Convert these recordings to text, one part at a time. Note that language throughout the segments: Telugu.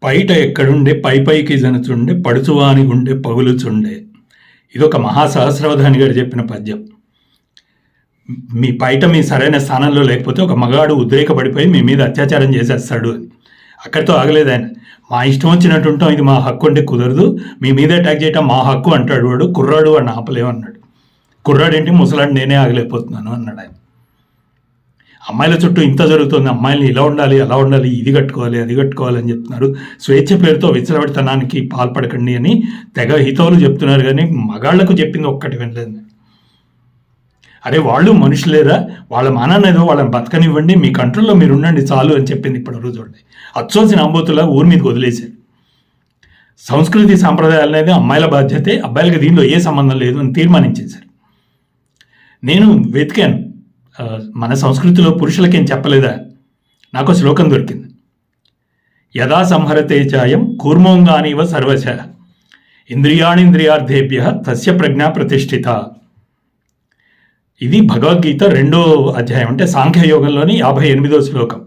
పైట ఎక్కడుండే పైకి జనుచుండే పడుచువాని గుండె పగులుచుండే. ఇదొక మహాసహస్రవధాని గారు చెప్పిన పద్యం. మీ పైట మీ సరైన స్థానంలో లేకపోతే ఒక మగాడు ఉద్రేకపడిపోయి మీ మీద అత్యాచారం చేసేస్తాడు అని. అక్కడితో ఆగలేదు ఆయన. మా ఇష్టం వచ్చినట్టు ఉంటాం, ఇది మా హక్కు అంటే కుదరదు, మీ మీద అటాక్ చేయటం మా హక్కు అంటాడు వాడు. కుర్రాడు వాడిని ఆపలేమన్నాడు. కుర్రాడేంటి, ముసలాడు నేనే ఆగలేకపోతున్నాను అన్నాడు ఆయన. అమ్మాయిల చుట్టూ ఇంత జరుగుతుంది, అమ్మాయిలు ఇలా ఉండాలి అలా ఉండాలి, ఇది కట్టుకోవాలి అది కట్టుకోవాలి అని చెప్తున్నారు. స్వేచ్ఛ పేరుతో విచ్చలవిడితనానికి పాల్పడకండి అని తెగ హితవులు చెప్తున్నారు, కానీ మగాళ్లకు చెప్పింది ఒక్కటి వినలేదు. అరే వాళ్ళు మనుషులేరా, వాళ్ళ మానాన్ని ఏదో వాళ్ళని బతకనివ్వండి, మీ కంట్రోల్లో మీరు ఉండండి చాలు అని చెప్పింది. ఇప్పుడు రోజు చూడండి, అచ్చోసిన అంబోతులా ఊరి మీదకి వదిలేశారు. సంస్కృతి సాంప్రదాయాలు అనేది అమ్మాయిల బాధ్యతే, అబ్బాయిలకి దీనిలో ఏ సంబంధం లేదు అని తీర్మానించేశారు. నేను వెతికాను, మన సంస్కృతిలో పురుషులకేం చెప్పలేదా? నాకు శ్లోకం దొరికింది. యదా సంహరతే చాయం కూర్మోంగానివ సర్వశ ఇంద్రియాణింద్రియార్థేభ్య తస్య ప్రజ్ఞా ప్రతిష్ఠిత. ఇది భగవద్గీత 2వ అధ్యాయం, అంటే సాంఖ్యయోగంలోని 58వ శ్లోకం.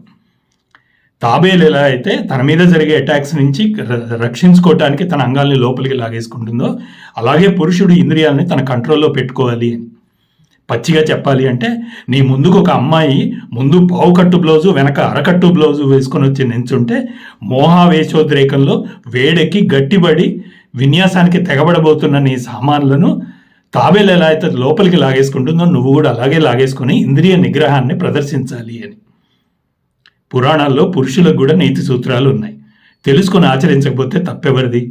తాబేలు ఎలా అయితే తన మీద జరిగే అటాక్స్ నుంచి రక్షించుకోవటానికి తన అంగాల్ని లోపలికి లాగేసుకుంటుందో, అలాగే పురుషుడు ఇంద్రియాలని తన కంట్రోల్లో పెట్టుకోవాలి అని. పచ్చిగా చెప్పాలి అంటే, నీ ముందుకు ఒక అమ్మాయి ముందు పావుకట్టు బ్లౌజు వెనక అరకట్టు బ్లౌజు వేసుకొని వచ్చి నించుంటే మోహావేశోద్రేకంలో వేడెక్కి గట్టిబడి విన్యాసానికి తెగబడబోతున్న నీ సామాన్లను తాబేలు ఎలా అయితే లోపలికి లాగేసుకుంటుందో నువ్వు కూడా అలాగే లాగేసుకుని ఇంద్రియ నిగ్రహాన్ని ప్రదర్శించాలి అని. పురాణాల్లో పురుషులకు కూడా నీతి సూత్రాలు ఉన్నాయి. తెలుసుకొని ఆచరించకపోతే తప్పెవరిది?